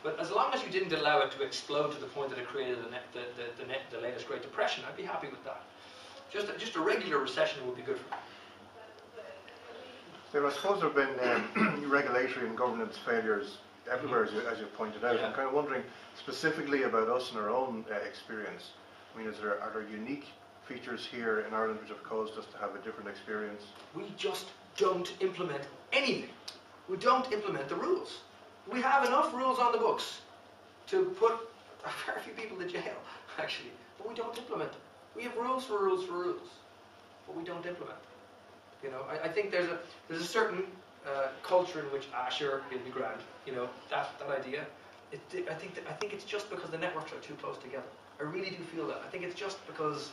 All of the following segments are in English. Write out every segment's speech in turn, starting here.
But as long as you didn't allow it to explode to the point that it created the latest Great Depression, I'd be happy with that. Just a regular recession would be good for me. So I suppose there have been regulatory and governance failures everywhere, as you pointed out. I'm kind of wondering specifically about us and our own experience. I mean, are there unique features here in Ireland which have caused us to have a different experience? We just don't implement anything. We don't implement the rules. We have enough rules on the books to put a fair few people to jail, actually, but we don't implement them. We have rules for rules for rules, but we don't implement them. You know, I think there's a certain culture in which sure, it'll be grand. You know, that idea. I think it's just because the networks are too close together. I really do feel that. I think it's just because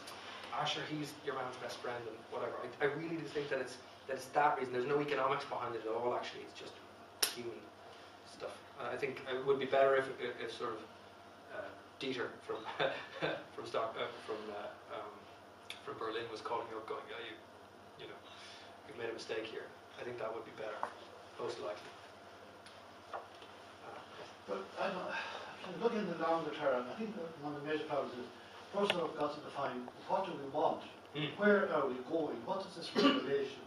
sure, he's your man's best friend and whatever. I really do think that it's that reason. There's no economics behind it at all. Actually, it's just human stuff. I think it would be better if sort of Dieter from from Berlin was calling you up, going, "Yeah, you know, you've made a mistake here." I think that would be better, most likely. But I don't, looking in the longer term, I think that one of the major problems is first of all we've got to define what do we want, where are we going, what does this regulation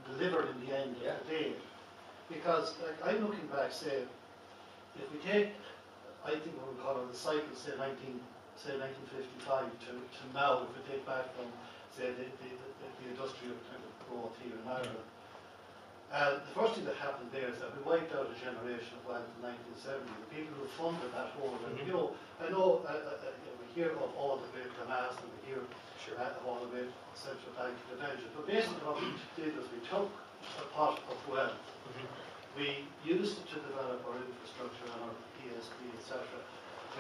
deliver in the end of the day? Because like, I'm looking back, say, if we take, I think what we call it the cycle, say 1955 to now, if we take back from, say, the industrial kind of growth here in Ireland. The first thing that happened there is that we wiped out a generation of wealth in 1970. The people who funded that whole, and you know, I know we hear of all the great mass and we hear of all the great central bank intervention, but basically what we did was we took a pot of wealth, we used it to develop our infrastructure and our PSP, etc.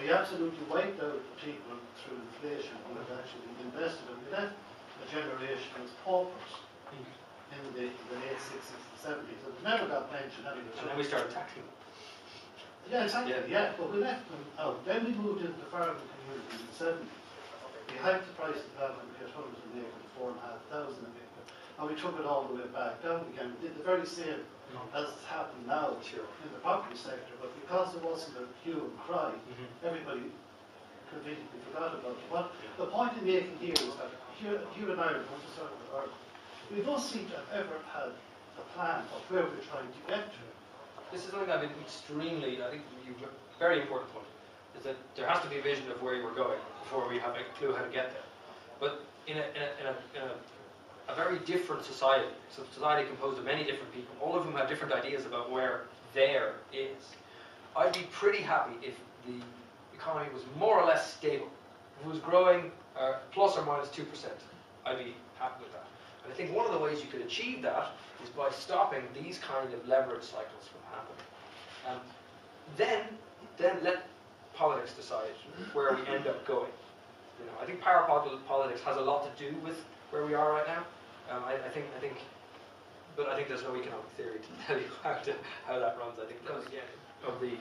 We absolutely wiped out the people through inflation who had actually invested, and we left a generation as paupers in the late 60s and 70s. And they never got pension anyway. And then we started taxing them. Yeah, exactly, yeah. But we left them out. Then we moved into the farming community in the 70s. We hiked the price of development, we had 100 an acre, 4,500 an acre. And we took it all the way back down again. We did the very same as has happened now in the property sector, but because there wasn't a hue and cry, everybody conveniently forgot about it. But the point I'm making here is that here in Ireland, we don't seem to have ever had a plan of where we're trying to get to. This is something I've been I think a very important point, is that there has to be a vision of where you're going before we have a clue how to get there. But in a very different society, so society composed of many different people, all of whom have different ideas about where there is, I'd be pretty happy if the economy was more or less stable. If it was growing plus or minus 2%, I'd be happy with that. And I think one of the ways you could achieve that is by stopping these kind of leverage cycles from happening. Then let politics decide where we end up going. You know, I think power politics has a lot to do with where we are right now. I think there's no economic theory to tell you how that runs. I think because again of the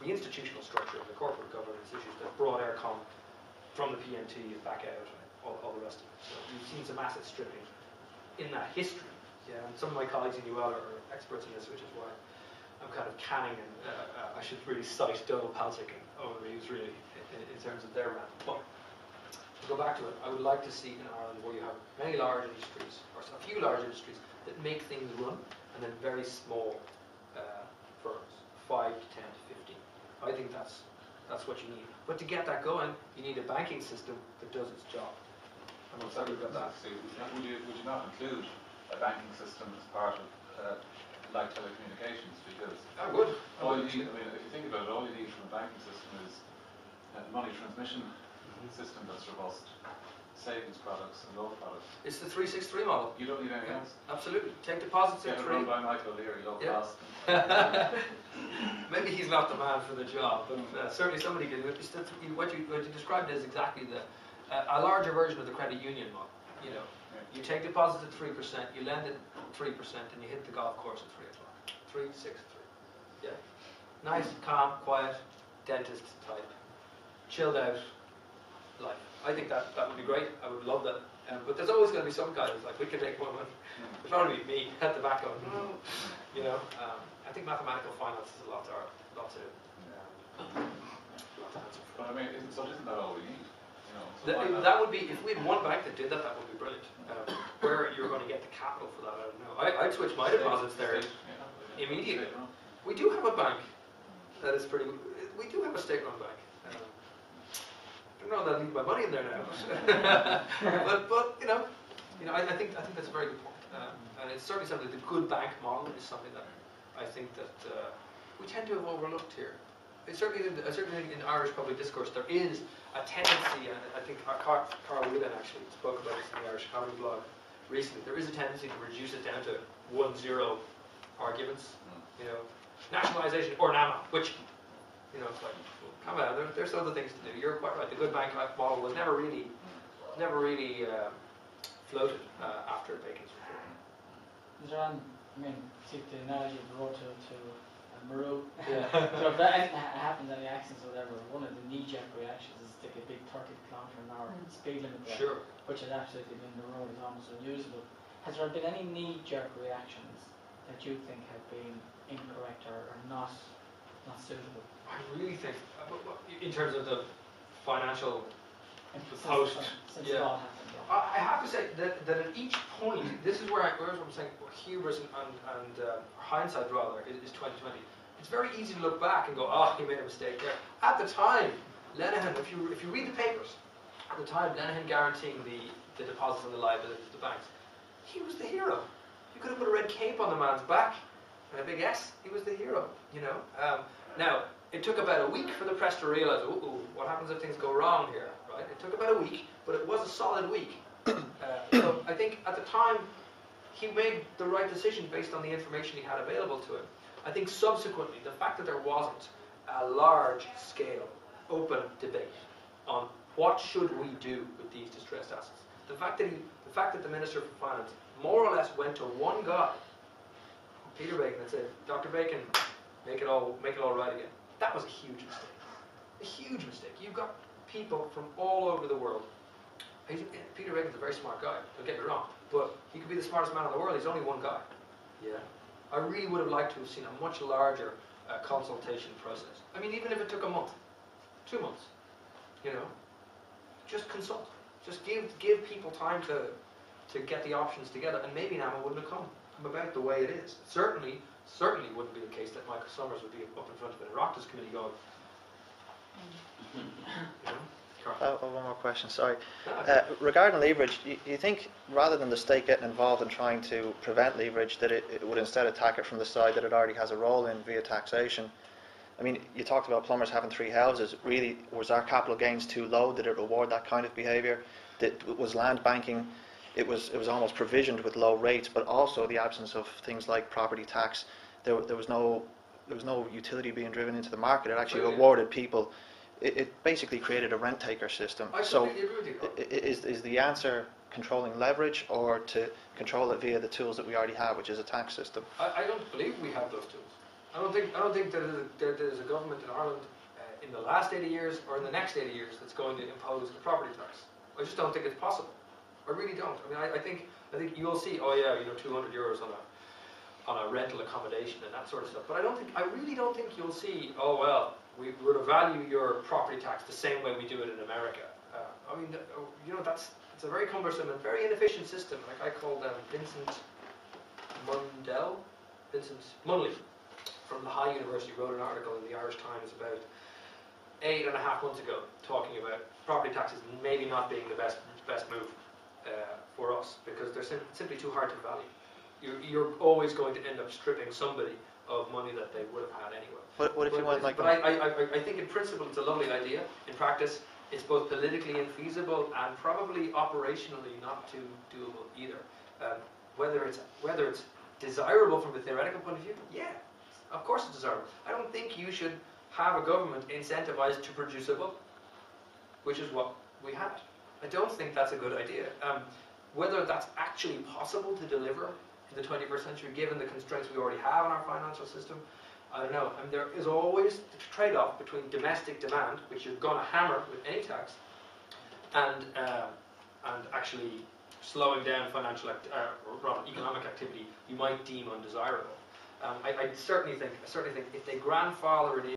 institutional structure of the corporate governance issues that brought Aircom from the PMT back out, all the rest of it. So you've seen some asset stripping in that history. Yeah, and some of my colleagues in UL are experts in this, which is why I'm kind of canning, and I should really cite Donald Palcic and Owen Reeves really in terms of their rant. But to go back to it, I would like to see in Ireland where you have many large industries, or a few large industries, that make things run, and then very small firms, 5 to 10 to 15. I think that's what you need. But to get that going, you need a banking system that does its job. I'm excited about that. Would you not include a banking system as part of like telecommunications? Because I would. All you need, I mean, if you think about it, all you need from a banking system is a money transmission system that's robust, savings products and loan products. It's the 363 model. You don't need anything else. Absolutely. Take deposits at 3. Run by Michael O'Leary, low cost. Maybe he's not the man for the job, but certainly somebody can. What you described is exactly a larger version of the credit union model. You know, you take deposits at 3%, you lend at 3%, and you hit the golf course at 3 o'clock. 3, 6, 3. Yeah. Nice, calm, quiet, dentist type, chilled out life. I think that would be great. I would love that. But there's always going to be some guy who's like, we can make more money. It's not going to be me at the back of it. You know, I think mathematical finance is a lot to So isn't that all we need? You know, so That would be, if we had one bank that did that, that would be brilliant. Where you're going to get the capital for that, I don't know. I'd switch my deposits there immediately. We do have a bank that is pretty. We do have a state-run bank. I don't know that I need my money in there now, but you know, I think that's a very good point, and it's certainly something. The good bank model is something that I think that we tend to have overlooked here. I certainly think in Irish public discourse there is a tendency, and I think Carl Whelan actually spoke about this in the Irish Economy blog recently. There is a tendency to reduce it down to 1-0 arguments. You know, nationalisation or NAMA, which, you know, it's like, well, come on, there's other things to do. You're quite right. The good bank model was never really floated after Bacon's report. John, I mean, take the analogy of the road to Maru. Yeah. So if that anything happens, any accidents or whatever, one of the knee-jerk reactions is to take a big 30 km/h speed limit there, Sure. which is absolutely mean the road is almost unusable. Has there been any knee-jerk reactions that you think have been incorrect or not suitable? I really think, in terms of the financial Since it yeah. all happened, yeah. I have to say that at each point, this is where I'm saying hubris and hindsight rather is 2020. It's very easy to look back and go, oh, he made a mistake there. At the time, Lenihan, if you read the papers, at the time, Lenihan guaranteeing the deposits and the liabilities of the banks, he was the hero. You could have put a red cape on the man's back and a big S. He was the hero, you know. Now, it took about a week for the press to realise, ooh, what happens if things go wrong here, right? It took about a week, but it was a solid week. So I think at the time, he made the right decision based on the information he had available to him. I think subsequently, the fact that there wasn't a large-scale, open debate on what should we do with these distressed assets, the fact that the Minister for Finance more or less went to one guy, Peter Bacon, and said, Dr. Bacon, make it all right again. That was a huge mistake. A huge mistake. You've got people from all over the world. Peter Bacon's a very smart guy, don't get me wrong, but he could be the smartest man in the world. He's only one guy. Yeah. I really would have liked to have seen a much larger consultation process. I mean, even if it took a month, 2 months, you know, just consult. Just give people time to get the options together, and maybe NAMA wouldn't have come about the way it is. Certainly wouldn't be the case that Michael Summers would be up in front of an Oireachtas committee going, you know, one more question, sorry. Regarding leverage, do you think rather than the state getting involved in trying to prevent leverage, that it would instead attack it from the side that it already has a role in via taxation? I mean, you talked about plumbers having 3 houses. Really, was our capital gains too low? Did it reward that kind of behaviour? Was land banking, it was almost provisioned with low rates, but also the absence of things like property tax. There was no utility being driven into the market. It actually rewarded people. It basically created a rent-taker system. So is the answer controlling leverage, or to control it via the tools that we already have, which is a tax system? I don't believe we have those tools. I don't think there's a government in Ireland in the last 80 years or in the next 80 years that's going to impose a property tax. I just don't think it's possible. I really don't. I mean, I think you'll see, oh yeah, you know, 200 euros on a rental accommodation and that sort of stuff. But I really don't think you'll see, oh well, we're to value your property tax the same way we do it in America. I mean, you know, it's a very cumbersome and very inefficient system. Like I called Vincent Munley from the High University wrote an article in the Irish Times about 8.5 months ago, talking about property taxes maybe not being the best move for us, because they're simply too hard to value. You're always going to end up stripping somebody of money that they would have had anyway. What if you want, like? But I think in principle it's a lovely idea. In practice, it's both politically infeasible and probably operationally not too doable either. Whether it's desirable from a theoretical point of view, yeah, of course it's desirable. I don't think you should have a government incentivized to produce a book, which is what we had. I don't think that's a good idea. Whether that's actually possible to deliver in the 21st century, given the constraints we already have in our financial system, I don't know. I mean, there is always the trade-off between domestic demand, which you're going to hammer with any tax, and actually slowing down financial economic activity you might deem undesirable. I certainly think if they grandfather it in